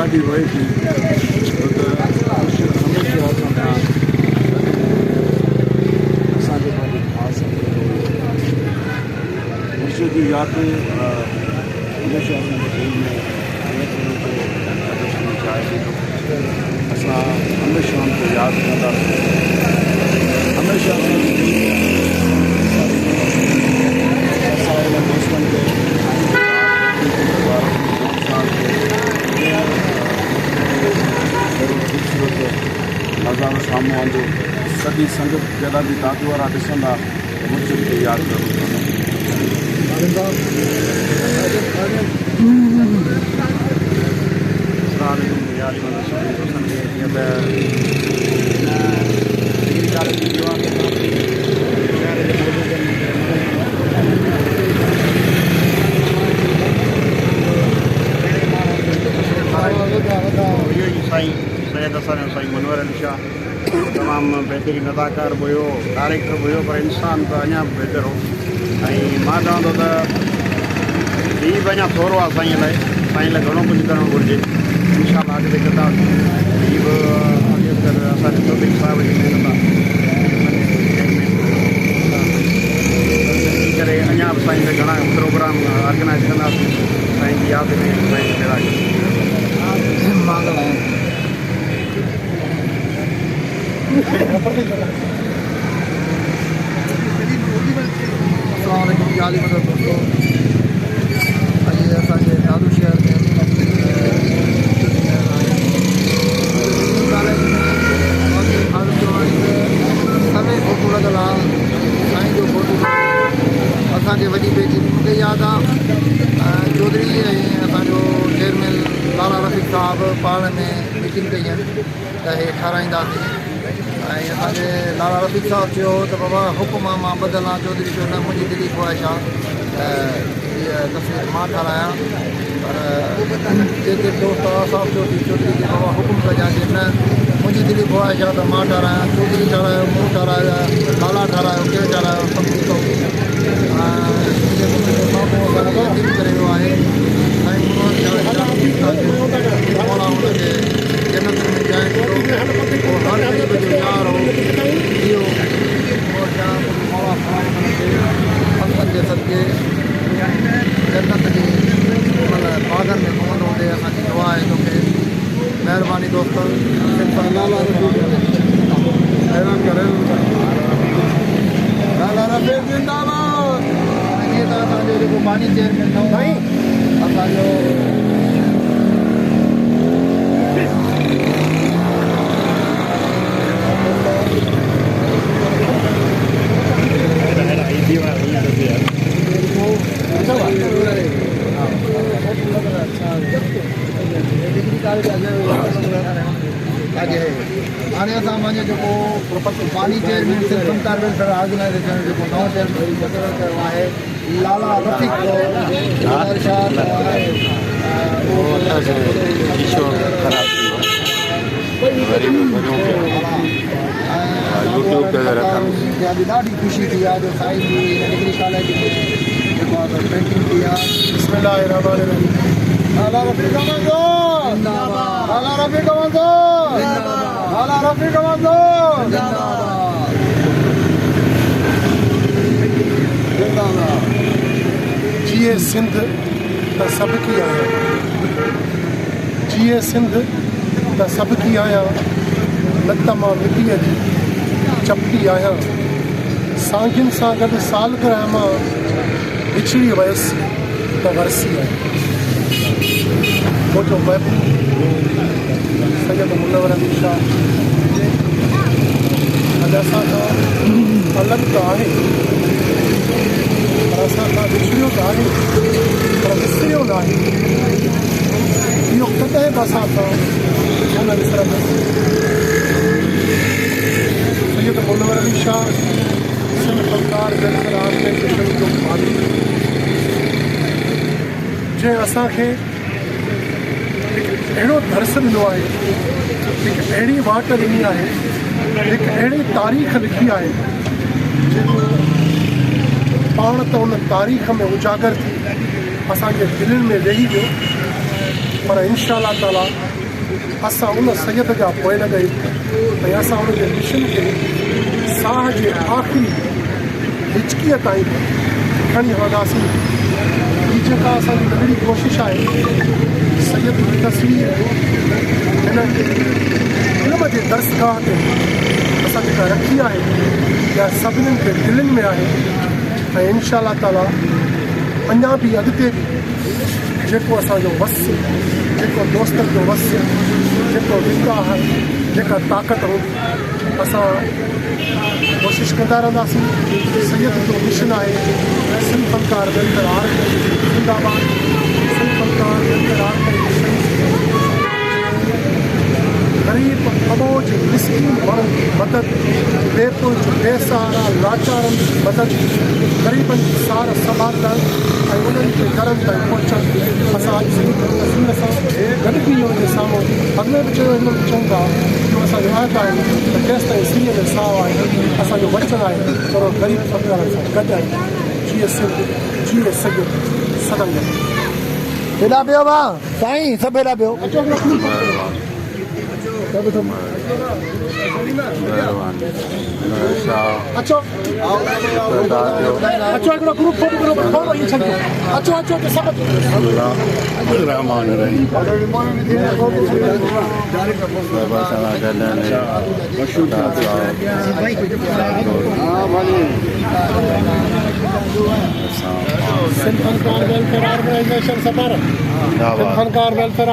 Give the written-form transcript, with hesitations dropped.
ॾाढी वहे थी असांखे पंहिंजे ख़ासि मुर्शिद जी यादि हमेशह असांजे दिलि में चाहे असां हमेशह उनखे यादि कंदासीं हमेशह असां दोस्तनि खे नज़ारो साम्हूं आंदो सॼी संगत जॾहिं बि दादू वारा ॾिसंदा मुर्शिद खे यादि ज़रूरु साईं सैयद हसन साईं मनवर अली शाह तमामु बहितरीनु अदाकार बि हुयो डायरेक्टर बि हुयो पर इंसान त अञा बि बहितर हो ऐं मां चवंदो त हीउ बि अञा थोरो आहे साईं लाइ घणो कुझु करणु घुरिजे इनशा अॻिते कंदा हीउ बि अॻे असांजे चौधरी साहिब जी महिनत आहे करे अञा बि साईं जा घणा प्रोग्राम ऑर्गेनाइज़ कंदासीं साईं जी यादि में साईं जहिड़ा दोस्तों अॼु असांजे दादू शहर में सभई फोटो लॻल आहे साईं जो फोटो असांजे वॾी बेटी मूंखे यादि आहे चौधरी ऐं असांजो चेयरमैन लाला रफ़ीक साहिबु पाण में मीटिंग कई आहिनि त हे ठाराईंदासीं ऐं असांजे लाला रफ़ीक साहिबु चयो त बाबा हुकुम मां बदिलां चौधरी चयो न मुंहिंजी दिली ख़्वाहिश आहे हीअ तस्वीर मां ठारायां पर जेके दोस्त साहिबु चौधरी चौधरी खे बाबा हुकुम कजांइ न मुंहिंजी दिली ख़्वाहिश आहे त मां ठारायां चौधरी ठारायो मूं ठारायो लाला ठारायो केरु ठारायो सभु करे वियो आहे हुनखे जनत में जाए हर ग़रीब जो यार हो इहो जे सदके जनत जे मतिलबु बाग़नि में घुमंदो हुजे असांजी दुआ आहे तोखे महिरबानी दोस्त लाला रफ़ीक जिंदाबाद जीअं त असांजो जेको बानी चेयरमैन अथव असांजो हाणे असां पंहिंजो जेको बानी चेयरमैन संस्कार वेलफेयर ऑर्गेनाइज़ेशन जेको नओं चेयरमैन मुक़ररु कयो आहे लाला रफ़ीक ॾाढी ख़ुशी थी आहे जो साईं जी डिग्री कॉलेज में जेको आहे पेंटिंग थी आहे लाला रफ़ीक लाला रफ़ीक लाला रफ़ीक जिए सिंध त सभु की आहियां जिए सिंध त सभु की आहियां न त मां मिटीअ जी चपटी आहियां सांगियुनि सां गॾु सालगिरह मां विछड़ी वयसि त वरसी आहे मुंहिंजो महबूब सैयद मुनव्वर अली शाह अॼु असां खां अलॻि त आहे पर असां खां विछड़ियो त आहे पर विसरियो न आहे इहो असां सां हुन सैयद मुनव्वर अली शाह सिंध फनकार वेलफेयर ऑर्गेनाइज़ेशन जो मालिक जंहिं असांखे हिकु अहिड़ो दर्स ॾिनो आहे, हिकु अहिड़ी वाट ॾिनी आहे, हिकु अहिड़ी तारीख़ लिखी आहे जेको पाण त उन तारीख़ में उजागर थी असांजे दिलनि में वेही वियो। पर इंशा अल्लाह ताला असां उन सैयद जा पोइ न गई ऐं असां उनजे मिशन खे साह जे आख़िरी हिचकीअ ताईं खणी हलंदासीं। हीअ जेका असांजी नंढड़ी कोशिशि आहे सैयद जी तस्वीर हिन इल्म जे दर्सगाह ते असां जेका रखी आहे इहा सभिनीनि खे दिलनि में आहे ऐं इंशा अल्लाह ताला अञा बि अॻिते बि जेको असांजो वस, जेको दोस्तनि जो वस, जेको विकाह, जेका ताक़त हूंदी असां कोशिशि कंदा रहंदासीं। सैयद जो मिशन आहे सिंध फनकार वेलफेयर ऑर्गेनाइज़ेशन जिंदाबाद। सिंध फनकार वेलफेयर ऑर्गेनाइज़ेशन ग़रीब अबोज मिस्किन माण्हुनि जी मदद, बेपुंज बेसहारा लाचारनि जी मदद, ग़रीबनि जी सार संभालण ऐं उन्हनि जे घरनि ताईं पहुचण असां अॼु तस्वीर सां गॾिजी हुनजे साम्हूं अॻिले बि चयो हिन में चवंदा जो असांजो आयत आहे त जेसि ताईं सीअ में साहु आहे असांजो वचन आहे थोरो ग़रीब फ़क़ीरनि सां गॾु आहे। जीअं सिंध जीअं सॼो सदन हेॾा पियो भाउ साईं, सभु हेॾा पियो। अचो हिकिड़ो ग्रुप फोटो थोरो इहो छॾियो। अचो अचो त सभु सिंध फनकार वेलफेयर ऑर्गेनाइज़ेशन सफर, सिंध फनकार वेलफेयर